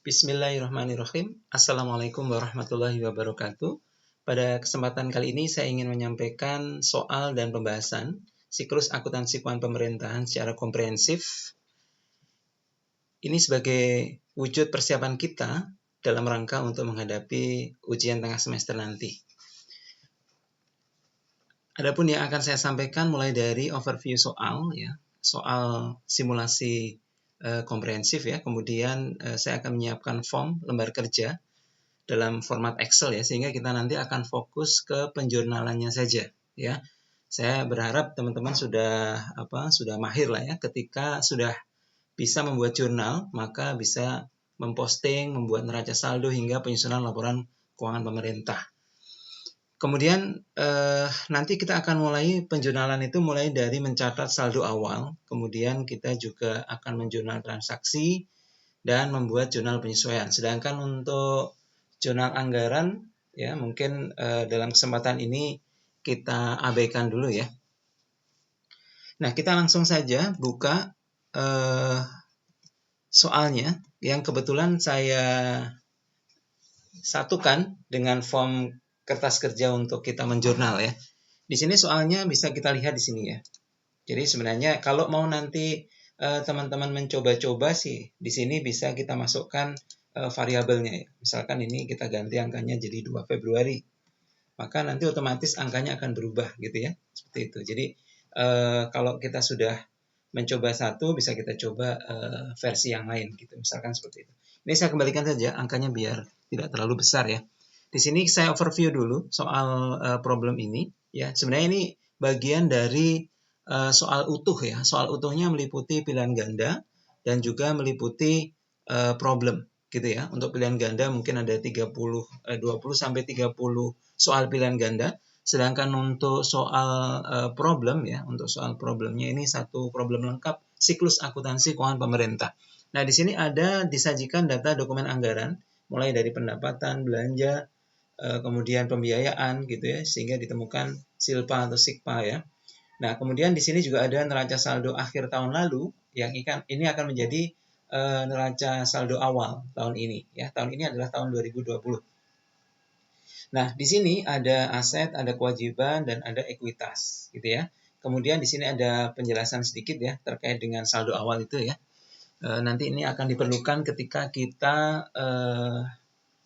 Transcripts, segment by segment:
Bismillahirrahmanirrahim. Assalamualaikum warahmatullahi wabarakatuh. Pada kesempatan kali ini saya ingin menyampaikan soal dan pembahasan siklus akuntansi keuangan pemerintahan secara komprehensif. Ini sebagai wujud persiapan kita dalam rangka untuk menghadapi ujian tengah semester nanti. Adapun yang akan saya sampaikan mulai dari overview soal, soal simulasi komprehensif kemudian saya akan menyiapkan form lembar kerja dalam format Excel sehingga kita nanti akan fokus ke penjurnalannya saja Saya berharap teman-teman sudah mahir ketika sudah bisa membuat jurnal, maka bisa memposting, membuat neraca saldo hingga penyusunan laporan keuangan pemerintah. Kemudian nanti kita akan mulai penjurnalan itu mulai dari mencatat saldo awal, kemudian kita juga akan menjurnal transaksi dan membuat jurnal penyesuaian. Sedangkan untuk jurnal anggaran mungkin dalam kesempatan ini kita abaikan dulu Nah, kita langsung saja buka soalnya yang kebetulan saya satukan dengan form kertas kerja untuk kita menjurnal Di sini soalnya bisa kita lihat di sini Jadi sebenarnya kalau mau nanti teman-teman mencoba-coba sih, di sini bisa kita masukkan variabelnya Misalkan ini kita ganti angkanya jadi 2 Februari. Maka nanti otomatis angkanya akan berubah Seperti itu. Jadi kalau kita sudah mencoba satu, bisa kita coba versi yang lain Misalkan seperti itu. Ini saya kembalikan saja angkanya biar tidak terlalu besar Di sini saya overview dulu soal problem ini Sebenarnya ini bagian dari soal utuh Soal utuhnya meliputi pilihan ganda dan juga meliputi problem Untuk pilihan ganda mungkin ada 20 sampai 30 soal pilihan ganda. Sedangkan untuk soal problem untuk soal problemnya ini satu problem lengkap siklus akuntansi keuangan pemerintah. Nah, di sini ada disajikan data dokumen anggaran mulai dari pendapatan, belanja, kemudian pembiayaan sehingga ditemukan silpa atau sikpa Nah, kemudian di sini juga ada neraca saldo akhir tahun lalu yang ini akan menjadi neraca saldo awal tahun ini Tahun ini adalah tahun 2020. Nah, di sini ada aset, ada kewajiban dan ada ekuitas Kemudian di sini ada penjelasan sedikit terkait dengan saldo awal itu Nanti ini akan diperlukan ketika kita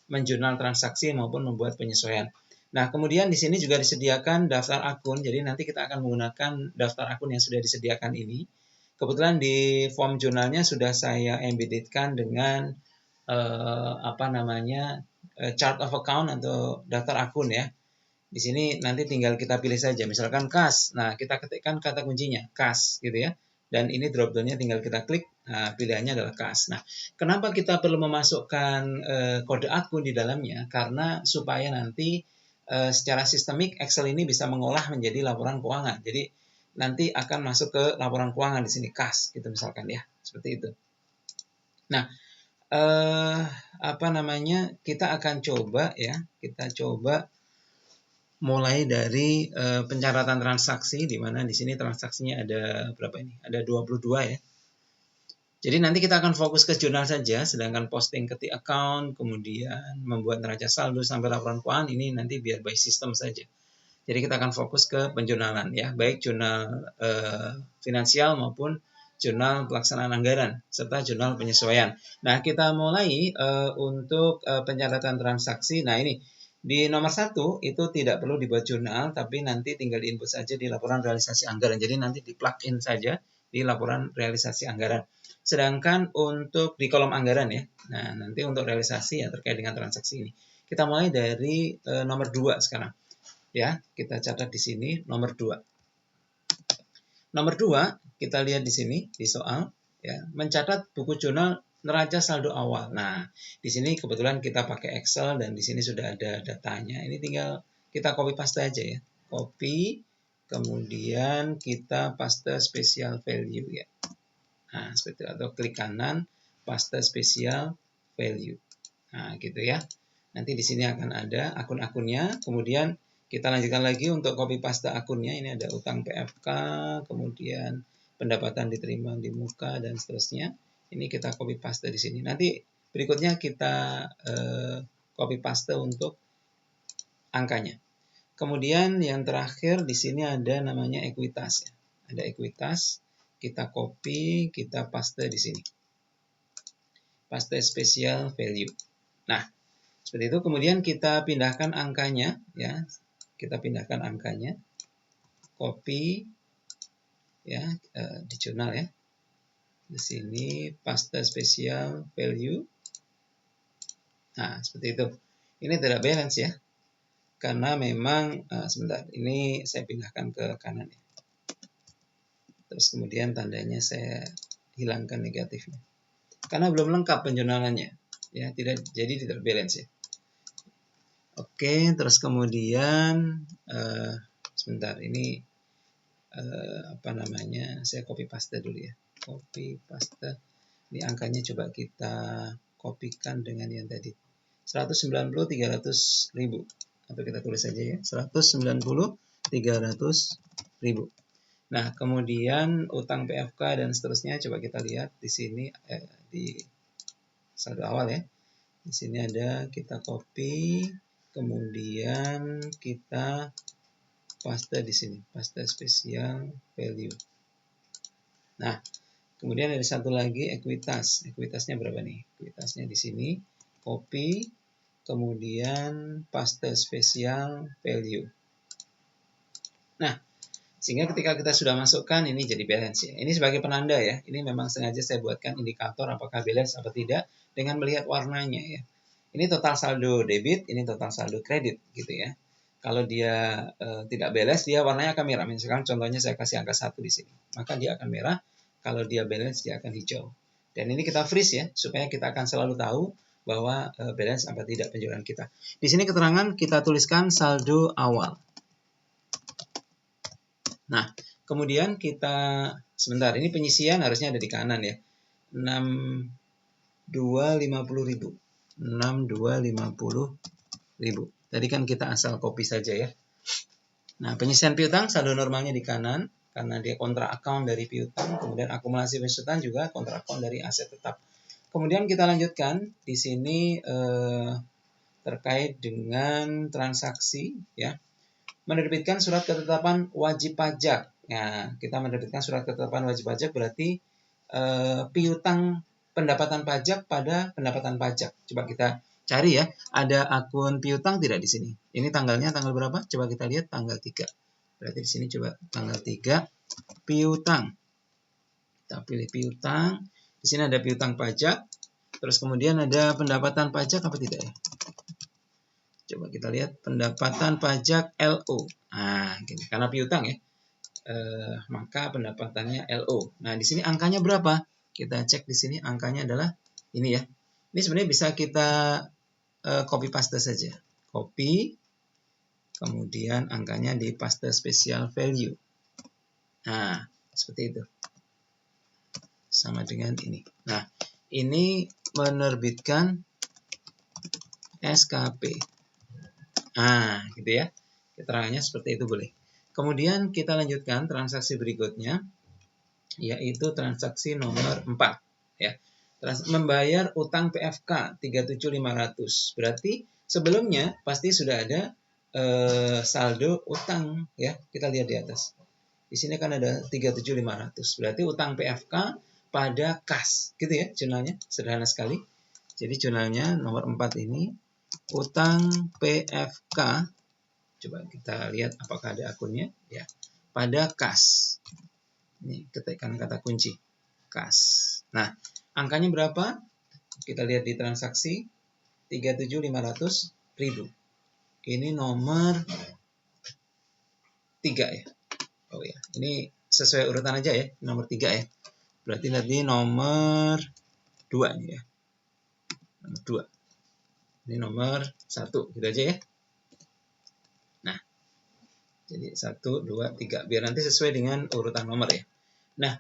menjurnal transaksi maupun membuat penyesuaian. Nah, kemudian di sini juga disediakan daftar akun. Jadi nanti kita akan menggunakan daftar akun yang sudah disediakan ini. Kebetulan di form jurnalnya sudah saya embeddedkan dengan chart of account atau daftar akun Di sini nanti tinggal kita pilih saja. Misalkan kas. Nah, kita ketikkan kata kuncinya kas Dan ini drop down-nya tinggal kita klik, pilihannya adalah kas. Nah, kenapa kita perlu memasukkan kode akun di dalamnya? Karena supaya nanti secara sistemik Excel ini bisa mengolah menjadi laporan keuangan. Jadi nanti akan masuk ke laporan keuangan di sini kas, misalkan seperti itu. Nah, kita akan coba kita coba mulai dari pencatatan transaksi, di mana di sini transaksinya ada berapa ini? Ada 22 Jadi nanti kita akan fokus ke jurnal saja, sedangkan posting ketik account, kemudian membuat neraca saldo sampai laporan keuangan ini nanti biar by system saja. Jadi kita akan fokus ke penjurnalan baik jurnal finansial maupun jurnal pelaksanaan anggaran serta jurnal penyesuaian. Nah, kita mulai untuk pencatatan transaksi. Nah, ini di nomor 1 itu tidak perlu dibuat jurnal, tapi nanti tinggal diinput saja di laporan realisasi anggaran. Jadi nanti di plug-in saja di laporan realisasi anggaran. Sedangkan untuk di kolom anggaran nah nanti untuk realisasi terkait dengan transaksi ini. Kita mulai dari nomor 2 sekarang. Kita catat di sini nomor 2. Nomor 2, kita lihat di sini di soal mencatat buku jurnal neraca saldo awal. Nah, di sini kebetulan kita pakai Excel dan di sini sudah ada datanya. Ini tinggal kita copy paste aja Copy, kemudian kita paste special value Nah, seperti itu. Atau klik kanan, paste special value. Nah, gitu Nanti di sini akan ada akun-akunnya. Kemudian kita lanjutkan lagi untuk copy paste akunnya. Ini ada utang PFK, kemudian pendapatan diterima di muka dan seterusnya. Ini kita copy paste di sini. Nanti Berikutnya kita copy paste untuk angkanya. Kemudian yang terakhir di sini ada namanya ekuitas ya. Ada ekuitas, kita copy, kita paste di sini. Paste special value. Nah, seperti itu. Kemudian kita pindahkan angkanya ya. Kita pindahkan angkanya. Copy ya di jurnal ya. Di sini paste special value. Nah, seperti itu. Ini tidak balance ya. Karena memang sebentar, ini saya pindahkan ke kanan ya. Terus kemudian tandanya saya hilangkan negatifnya. Karena belum lengkap penjurnalannya. Ya, jadi tidak balance ya. Oke, terus kemudian sebentar, ini apa namanya? Saya copy paste dulu ya. Copy paste. Ini angkanya coba kita kopikan dengan yang tadi. 190 300 ribu. Atau kita tulis saja ya, 190 300 ribu. Nah, kemudian utang PFK dan seterusnya coba kita lihat di sini di saldo awal ya. Di sini ada, kita copy, kemudian kita paste di sini, paste special value. Nah, kemudian ada satu lagi ekuitas. Ekuitasnya berapa nih? Ekuitasnya di sini, copy, kemudian paste special value. Nah, sehingga ketika kita sudah masukkan, ini jadi balance ya. Ini sebagai penanda ya. Ini memang sengaja saya buatkan indikator apakah balance atau tidak dengan melihat warnanya ya. Ini total saldo debit, ini total saldo kredit gitu ya. Kalau dia tidak balance, dia warnanya akan merah. Misalkan contohnya saya kasih angka 1 di sini. Maka dia akan merah. Kalau dia balance, dia akan hijau. Dan ini kita freeze ya, supaya kita akan selalu tahu bahwa balance apa tidak penjualan kita. Di sini keterangan kita tuliskan saldo awal. Nah, kemudian kita, sebentar, ini penyisian harusnya ada di kanan ya. 6250 ribu. 6250 ribu. Tadi kan kita asal copy saja ya. Nah, penyisian piutang saldo normalnya di kanan, karena dia kontra account dari piutang. Kemudian akumulasi penyusutan juga kontra account dari aset tetap. Kemudian kita lanjutkan di sini terkait dengan transaksi ya. Menerbitkan surat ketetapan wajib pajak. Nah, kita menerbitkan surat ketetapan wajib pajak berarti piutang pendapatan pajak pada pendapatan pajak. Coba kita cari ya, ada akun piutang tidak di sini? Ini tanggalnya tanggal berapa? Coba kita lihat tanggal 3. Berarti di sini coba tanggal 3 piutang. Kita pilih piutang. Di sini ada piutang pajak. Terus kemudian ada pendapatan pajak apa tidak ya? Coba kita lihat pendapatan pajak LO. Nah, gini. Karena piutang ya, maka pendapatannya LO. Nah, di sini angkanya berapa? Kita cek di sini angkanya adalah ini ya. Ini sebenarnya bisa kita copy paste saja. Copy, kemudian angkanya di paste special value. Nah, seperti itu. Sama dengan ini. Nah, ini menerbitkan SKP. Nah, gitu ya. Keterangannya seperti itu boleh. Kemudian kita lanjutkan transaksi berikutnya, yaitu transaksi nomor 4. Ya. Membayar utang PFK 37.500. Berarti sebelumnya pasti sudah ada saldo utang. Ya, kita lihat di atas. Di sini kan ada 37.500. Berarti utang PFK pada kas. Gitu ya jurnalnya. Sederhana sekali. Jadi jurnalnya nomor 4 ini. Utang PFK, coba kita lihat apakah ada akunnya ya, pada kas. Ini ketikkan kata kunci kas. Nah, angkanya berapa? Kita lihat di transaksi 37.500 ribu. Ini nomor 3 ya. Oh ya, ini sesuai urutan aja ya, nomor 3 ya. Berarti nanti nomor 2 nih ya. Nomor 2. Ini nomor 1, gitu aja ya. Nah, jadi 1, 2, 3. Biar nanti sesuai dengan urutan nomor ya. Nah,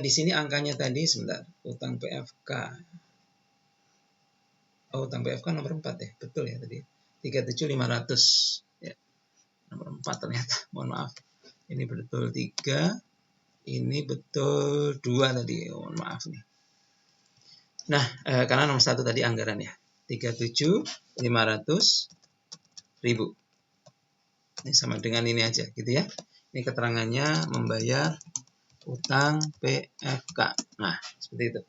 di sini angkanya tadi, sebentar. Utang PFK. Oh, utang PFK nomor 4 ya. Betul ya tadi. 37.500. Ya. Nomor 4 ternyata. Mohon maaf. Ini betul 3. Ini betul 2 tadi. Mohon maaf nih. Nah, karena nomor 1 tadi anggaran ya. 37.500.000. Ini sama dengan ini aja gitu ya. Ini keterangannya membayar utang PFK. Nah, seperti itu.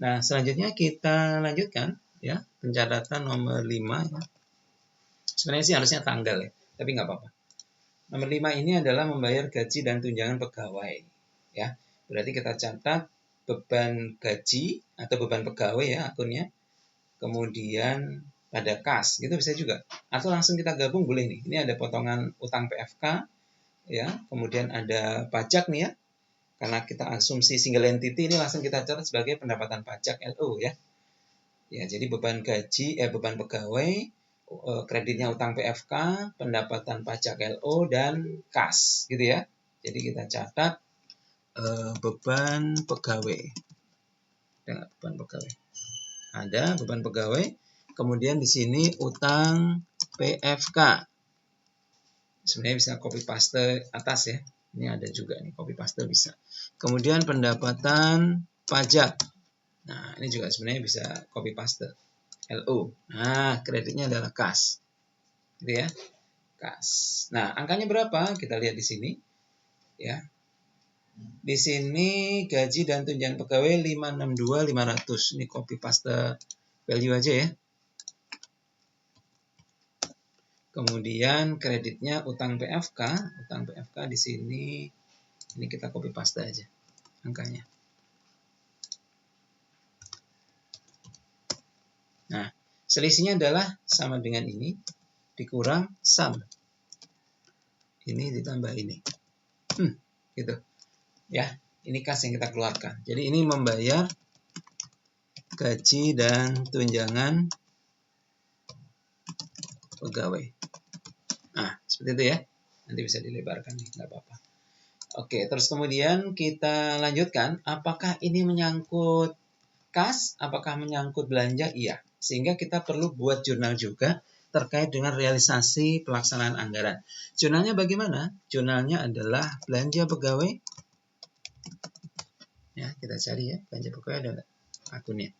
Nah, selanjutnya kita lanjutkan ya, pencatatan nomor 5 ya. Sebenarnya sih harusnya tanggal ya, tapi nggak apa-apa. Nomor 5 ini adalah membayar gaji dan tunjangan pegawai. Ya, berarti kita catat beban gaji atau beban pegawai ya akunnya. Kemudian pada kas, gitu bisa juga. Atau langsung kita gabung boleh nih. Ini ada potongan utang PFK ya, kemudian ada pajak nih ya. Karena kita asumsi single entity, ini langsung kita catat sebagai pendapatan pajak LO ya. Ya, jadi beban gaji beban pegawai, kreditnya utang PFK, pendapatan pajak LO dan kas gitu ya. Jadi kita catat beban pegawai. Dengan beban pegawai. Ada beban pegawai. Kemudian di sini utang PFK. Sebenarnya bisa copy paste atas ya. Ini ada juga nih, copy paste bisa. Kemudian pendapatan pajak. Nah, ini juga sebenarnya bisa copy paste. LO. Nah, kreditnya adalah kas. Gitu ya. Kas. Nah, angkanya berapa? Kita lihat di sini. Ya. Di sini gaji dan tunjangan pegawai 562.500. Ini copy paste value aja ya. Kemudian kreditnya utang PFK. Utang PFK di sini ini kita copy paste aja angkanya. Nah, selisihnya adalah sama dengan ini dikurang sum. Ini ditambah ini. Gitu. Ya, ini kas yang kita keluarkan. Jadi ini membayar gaji dan tunjangan pegawai. Nah, seperti itu ya. Nanti bisa dilebarkan nih, nggak apa-apa. Oke, terus kemudian kita lanjutkan. Apakah ini menyangkut kas? Apakah menyangkut belanja? Iya. Sehingga kita perlu buat jurnal juga terkait dengan realisasi pelaksanaan anggaran. Jurnalnya bagaimana? Jurnalnya adalah belanja pegawai. Ya, kita cari ya, belanja pegawai ada akunnya.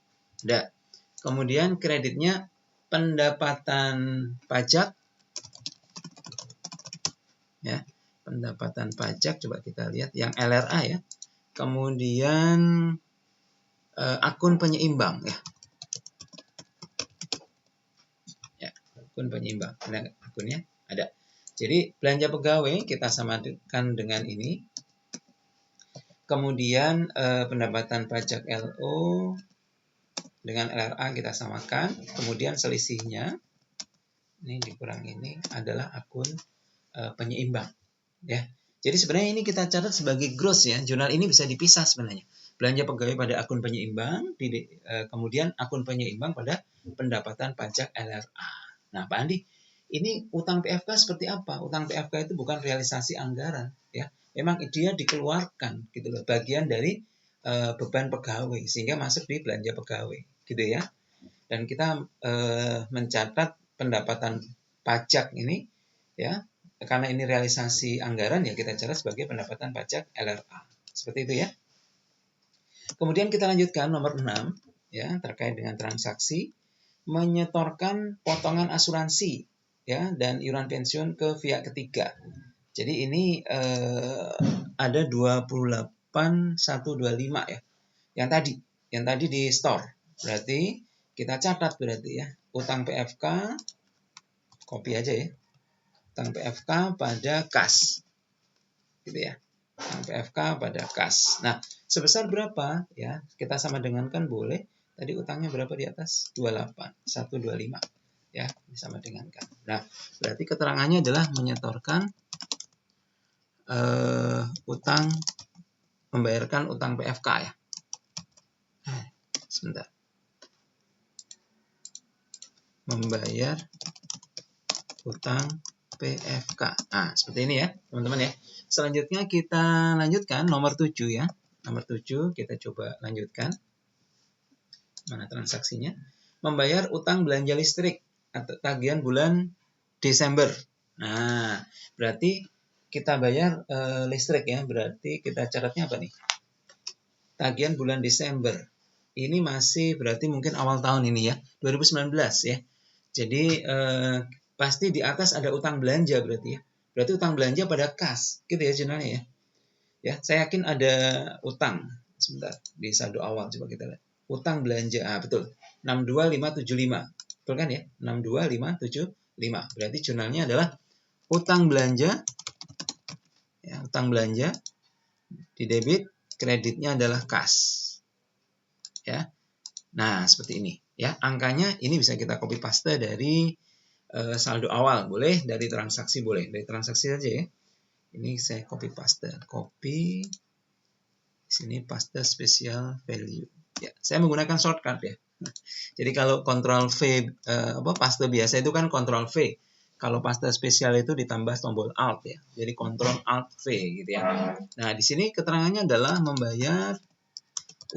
Ada. Kemudian kreditnya pendapatan pajak. Ya, pendapatan pajak coba kita lihat yang LRA ya. Kemudian akun penyeimbang ya. Ya, akun penyeimbang. Ada akunnya? Ada. Jadi belanja pegawai kita samakan dengan ini. Kemudian pendapatan pajak LO dengan LRA kita samakan. Kemudian selisihnya ini dikurang ini adalah akun penyeimbang ya. Jadi sebenarnya ini kita catat sebagai gross ya. Jurnal ini bisa dipisah sebenarnya. Belanja pegawai pada akun penyeimbang, kemudian akun penyeimbang pada pendapatan pajak LRA. Nah, Pak Andi, ini utang PFK seperti apa? Utang PFK itu bukan realisasi anggaran ya. Memang dia dikeluarkan gitu loh, bagian dari beban pegawai sehingga masuk di belanja pegawai gitu ya. Dan kita mencatat pendapatan pajak ini ya, karena ini realisasi anggaran ya kita catat sebagai pendapatan pajak LRA. Seperti itu ya. Kemudian kita lanjutkan nomor 6 ya, terkait dengan transaksi menyetorkan potongan asuransi ya dan iuran pensiun ke pihak ketiga. Jadi ini ada 28.125 ya. Yang tadi di store. Berarti kita catat berarti ya. Utang PFK copy aja ya. Utang PFK pada kas. Gitu ya. Utang PFK pada kas. Nah, sebesar berapa ya? Kita sama dengan kan boleh. Tadi utangnya berapa di atas? 28, 125. Ya, sama dengan kan. Nah, berarti keterangannya adalah menyetorkan utang, membayarkan utang PFK ya. Sebentar. Membayar utang PFK. Nah, seperti ini ya, teman-teman ya. Selanjutnya kita lanjutkan nomor 7 ya. Nomor 7 kita coba lanjutkan. Mana transaksinya? Membayar utang belanja listrik atau tagihan bulan Desember. Nah, berarti kita bayar listrik ya. Berarti kita catatnya apa nih? Tagihan bulan Desember. ini masih berarti mungkin awal tahun ini ya, 2019 ya. Jadi pasti di atas ada utang belanja berarti ya. Berarti utang belanja pada kas, gitu ya jurnalnya ya. Ya, saya yakin ada utang. Sebentar, di saldo awal coba kita lihat. Utang belanja, betul. 62575. Betul kan ya? 62575. Berarti jurnalnya adalah utang belanja. Ya, utang belanja di debit, kreditnya adalah kas. Ya. Nah, seperti ini ya. Angkanya ini bisa kita copy paste dari saldo awal, boleh, dari transaksi boleh. Dari transaksi saja ya. Ini saya copy paste. Copy di sini paste special value. Ya, saya menggunakan shortcut ya. Jadi kalau Ctrl V paste biasa itu kan Ctrl V. Kalau paste spesial itu ditambah tombol Alt ya. Jadi Ctrl Alt V gitu ya. Nah, di sini keterangannya adalah membayar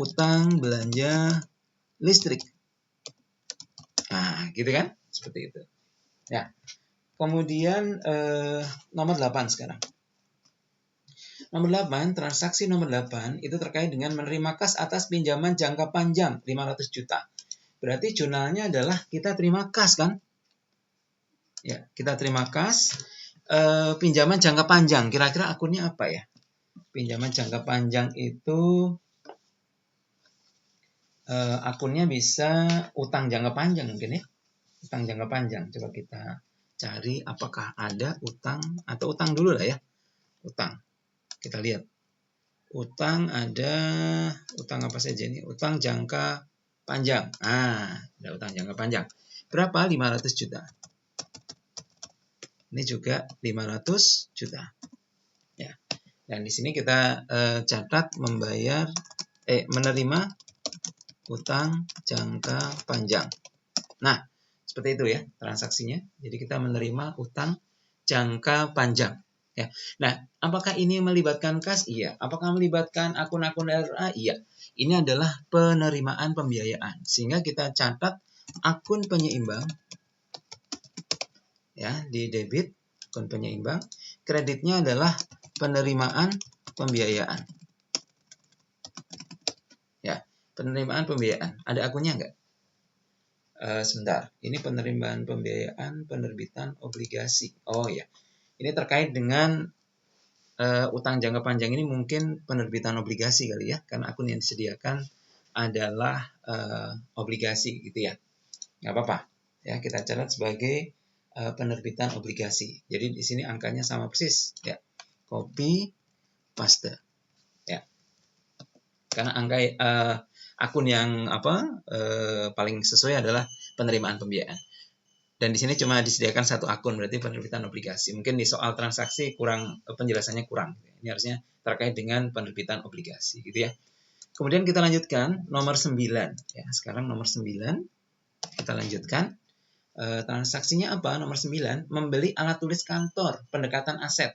utang belanja listrik. Nah, gitu kan? Seperti itu. Ya. Kemudian nomor 8 sekarang. Nomor 8, transaksi nomor 8 itu terkait dengan menerima kas atas pinjaman jangka panjang 500 juta. Berarti jurnalnya adalah kita terima kas kan? Ya, kita terima kas pinjaman jangka panjang. Kira-kira akunnya apa ya? Pinjaman jangka panjang itu akunnya bisa utang jangka panjang mungkin ya. Utang jangka panjang. Coba kita cari apakah ada utang atau utang dulu lah ya. Utang. Kita lihat. Utang ada utang apa saja ini? Utang jangka panjang. Ada utang jangka panjang. Berapa? 500 juta. Ini juga 500 juta. Ya. Dan di sini kita catat menerima utang jangka panjang. Nah, seperti itu ya transaksinya. Jadi kita menerima utang jangka panjang. Ya. Nah, apakah ini melibatkan kas? Iya. Apakah melibatkan akun-akun RA? Iya. Ini adalah penerimaan pembiayaan. Sehingga kita catat akun penyeimbang ya di debit, akun penyeimbang. Kreditnya adalah penerimaan pembiayaan. Ya, penerimaan pembiayaan. Ada akunnya enggak? Sebentar. Ini penerimaan pembiayaan penerbitan obligasi. Oh ya. Ini terkait dengan utang jangka panjang ini mungkin penerbitan obligasi kali ya, karena akun yang disediakan adalah obligasi gitu ya. Nggak apa-apa ya, kita catat sebagai penerbitan obligasi. Jadi di sini angkanya sama persis ya. Copy paste ya. Karena angka akun yang paling sesuai adalah penerimaan pembiayaan. Dan di sini cuma disediakan satu akun, berarti penerbitan obligasi. Mungkin di soal transaksi penjelasannya kurang. Ini harusnya terkait dengan penerbitan obligasi, gitu ya. Kemudian kita lanjutkan nomor 9. Ya, sekarang nomor 9 kita lanjutkan. Transaksinya apa? Nomor 9, membeli alat tulis kantor, pendekatan aset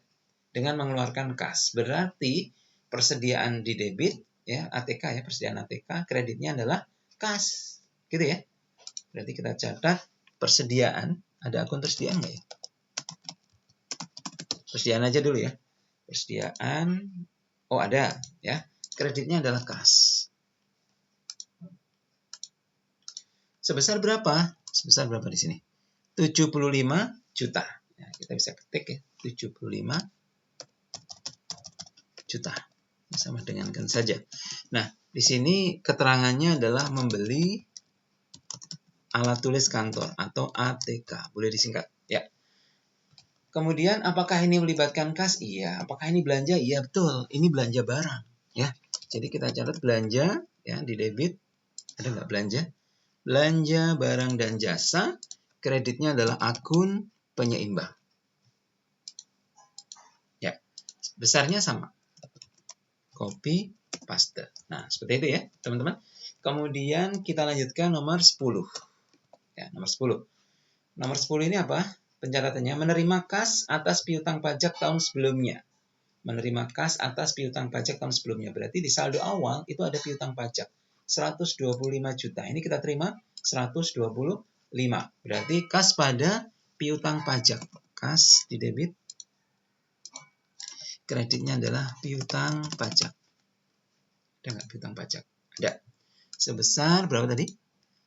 dengan mengeluarkan kas. Berarti persediaan di debit, ya ATK ya, persediaan ATK, kreditnya adalah kas, gitu ya. Berarti kita catat persediaan, ada akun persediaan nggak ya? Persediaan aja dulu ya. Persediaan, oh ada ya. Kreditnya adalah kas. Sebesar berapa? Sebesar berapa di sini? 75 juta. Ya, kita bisa ketik ya, 75 juta. Sama dengankan saja. Nah, di sini keterangannya adalah membeli alat tulis kantor atau ATK. Boleh disingkat ya. Kemudian apakah ini melibatkan kas? Iya. Apakah ini belanja? Iya, betul. Ini belanja barang ya. Jadi kita catat belanja ya di debit. Ada nggak belanja? Belanja barang dan jasa. Kreditnya adalah akun penyeimbang. Ya. Besarnya sama. Copy paste. Nah, seperti itu ya, teman-teman. Kemudian kita lanjutkan nomor 10. Ya, nomor 10. Nomor 10 ini apa? Pencatatannya menerima kas atas piutang pajak tahun sebelumnya. Menerima kas atas piutang pajak tahun sebelumnya. Berarti di saldo awal itu ada piutang pajak 125 juta. Ini kita terima 125. Berarti kas pada piutang pajak. Kas di debit. Kreditnya adalah piutang pajak. Ada nggak piutang pajak? Ada. sebesar berapa tadi?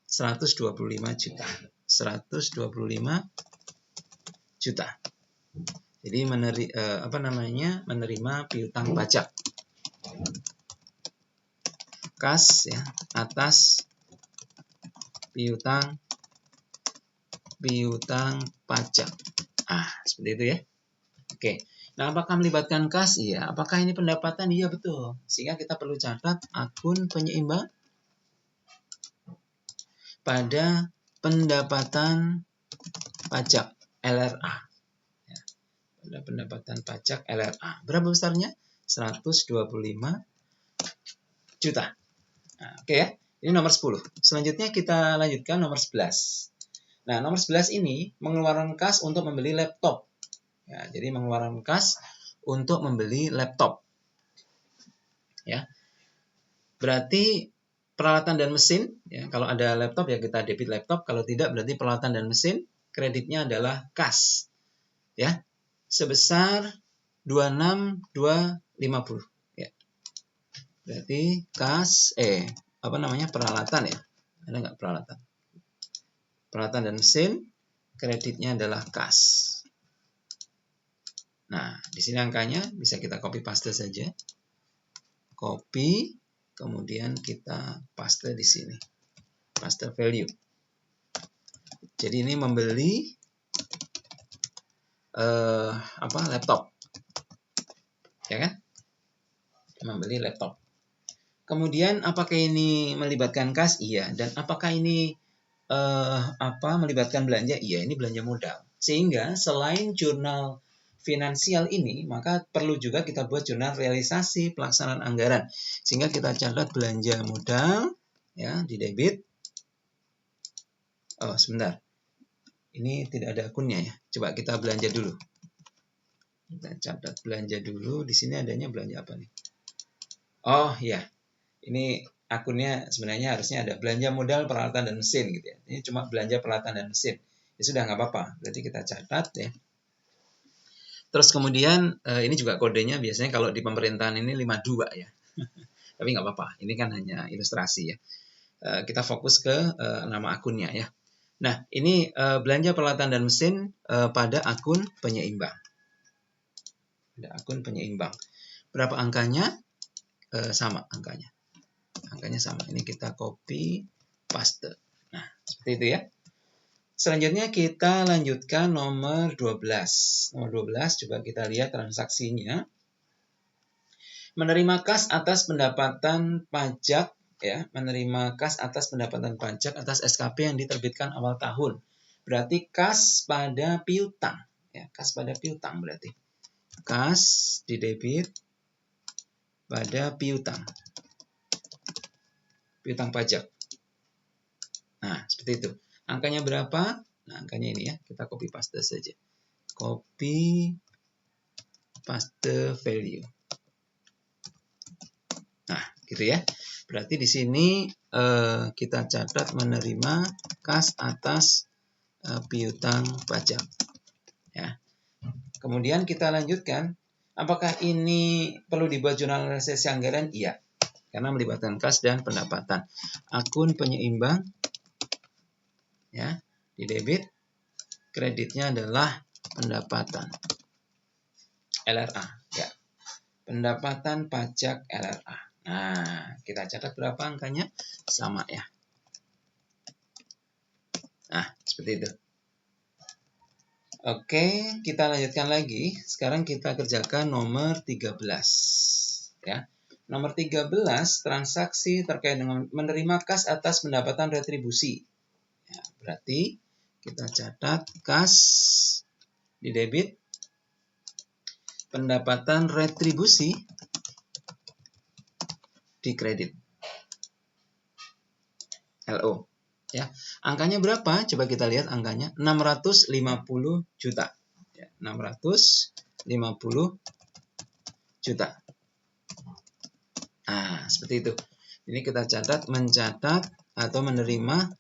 125 juta. 125 juta. Jadi menerima piutang pajak. Kas ya atas piutang pajak. Seperti itu ya. Oke. Nah, apakah melibatkan kas? Iya. Apakah ini pendapatan? Iya, betul. Sehingga kita perlu catat akun penyeimbang pada pendapatan pajak LRA. Ya, pada pendapatan pajak LRA. Berapa besarnya? 125 juta. Nah, oke ya. Ini nomor 10. Selanjutnya kita lanjutkan nomor 11. Nah, nomor 11 ini mengeluarkan kas untuk membeli laptop. Ya, jadi mengeluarkan kas untuk membeli laptop. Ya. Berarti peralatan dan mesin, ya, kalau ada laptop ya kita debit laptop, kalau tidak berarti peralatan dan mesin, kreditnya adalah kas. Ya. Sebesar 26.250, ya. Berarti kas peralatan ya. Ada nggak peralatan? Peralatan dan mesin, kreditnya adalah kas. Nah, di sini angkanya bisa kita copy paste saja. Copy, kemudian kita paste di sini. Paste value. Jadi ini membeli laptop. Ya kan? Membeli laptop. Kemudian apakah ini melibatkan kas? Iya. Dan apakah ini melibatkan belanja? Iya, ini belanja modal. Sehingga selain jurnal finansial ini, maka perlu juga kita buat jurnal realisasi pelaksanaan anggaran. Sehingga kita catat belanja modal, ya, di debit. Oh, sebentar. Ini tidak ada akunnya ya. Coba kita belanja dulu. Kita catat belanja dulu. Di sini adanya belanja apa nih? Oh, ya. Ini akunnya sebenarnya harusnya ada belanja modal, peralatan, dan mesin gitu ya. Ini cuma belanja peralatan dan mesin. Ya sudah, nggak apa-apa. Berarti kita catat ya. Terus kemudian ini juga kodenya biasanya kalau di pemerintahan ini 52 ya. Tapi nggak apa-apa, ini kan hanya ilustrasi ya. Kita fokus ke nama akunnya ya. Nah, ini belanja peralatan dan mesin pada akun penyeimbang. Pada akun penyeimbang. Berapa angkanya? Sama angkanya. Angkanya sama. Ini kita copy, paste. Nah, seperti itu ya. Selanjutnya kita lanjutkan nomor 12. Nomor 12 coba kita lihat transaksinya. Menerima kas atas pendapatan pajak ya, menerima kas atas pendapatan pajak atas SKP yang diterbitkan awal tahun. Berarti kas pada piutang ya, kas pada piutang berarti. Kas di debit pada piutang. Piutang pajak. Nah, seperti itu. Angkanya berapa? Nah, angkanya ini ya. Kita copy paste saja. Copy paste value. Nah, gitu ya. Berarti di sini kita catat menerima kas atas piutang pajak. Ya. Kemudian kita lanjutkan. Apakah ini perlu dibuat jurnal realisasi anggaran? Iya. Karena melibatkan kas dan pendapatan. Akun penyeimbang ya, di debit, kreditnya adalah pendapatan LRA ya. Pendapatan pajak LRA. Nah, kita catat berapa angkanya? Sama ya. Nah, seperti itu. Oke, kita lanjutkan lagi. Sekarang kita kerjakan nomor 13 ya. Nomor 13, transaksi terkait dengan menerima kas atas pendapatan retribusi. Ya, berarti kita catat kas di debit, pendapatan retribusi di kredit. LO. Ya, angkanya berapa? Coba kita lihat angkanya 650 juta. Ya, 650 juta. Nah, seperti itu. Ini kita catat mencatat atau menerima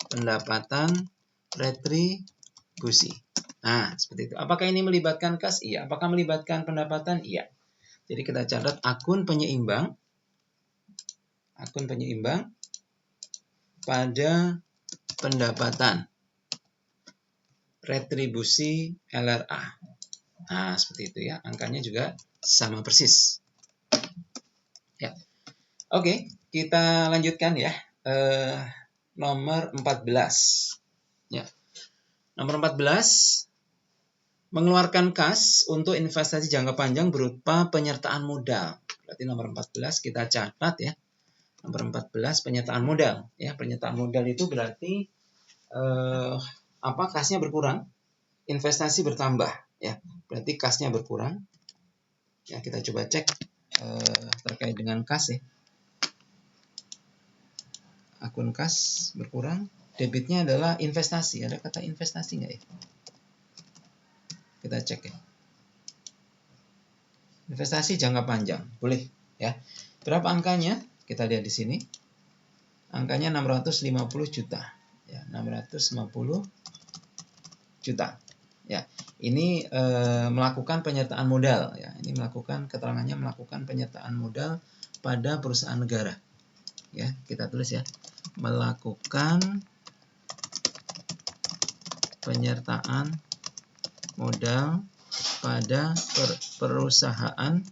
pendapatan retribusi. Nah, seperti itu. Apakah ini melibatkan kas? Iya. Apakah melibatkan pendapatan? Iya. Jadi kita catat akun penyeimbang. Akun penyeimbang pada pendapatan retribusi LRA. Nah, seperti itu ya. Angkanya juga sama persis. Ya. Oke, kita lanjutkan ya. Nomor 14. Ya. Nomor 14, mengeluarkan kas untuk investasi jangka panjang berupa penyertaan modal. Berarti nomor 14 kita catat ya. Nomor 14 penyertaan modal. Ya, penyertaan modal itu berarti kasnya berkurang, investasi bertambah ya. Berarti kasnya berkurang. Ya, kita coba cek terkait dengan kas ya. Akun kas berkurang, debitnya adalah investasi. Ada kata investasi nggak ya? Kita cek ya. Investasi jangka panjang, boleh ya. Berapa angkanya? Kita lihat di sini. Angkanya 650 juta. Ya, 650 juta. Ya, ini melakukan penyertaan modal ya. Ini keterangannya melakukan penyertaan modal pada perusahaan negara. Ya, kita tulis ya. Melakukan penyertaan modal pada perusahaan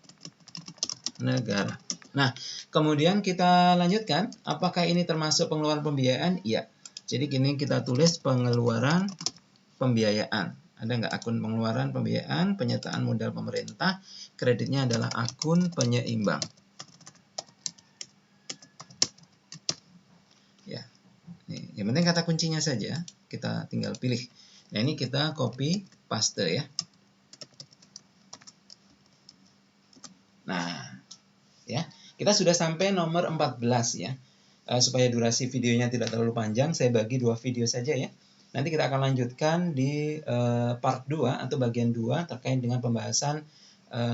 negara. Nah, kemudian kita lanjutkan, apakah ini termasuk pengeluaran pembiayaan? Iya. Jadi gini kita tulis pengeluaran pembiayaan. Ada nggak akun pengeluaran pembiayaan, penyertaan modal pemerintah, kreditnya adalah akun penyeimbang. Ya, yang penting kata kuncinya saja, kita tinggal pilih. Nah, ini kita copy paste ya. Nah, ya, kita sudah sampai nomor 14 ya. Supaya durasi videonya tidak terlalu panjang, saya bagi 2 video saja ya. Nanti kita akan lanjutkan di part 2 atau bagian 2 terkait dengan pembahasan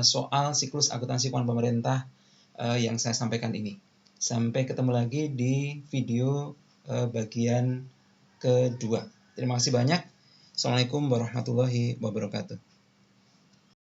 soal siklus akuntansi keuangan pemerintah yang saya sampaikan ini. Sampai ketemu lagi di video bagian kedua. Terima kasih banyak. Assalamualaikum warahmatullahi wabarakatuh.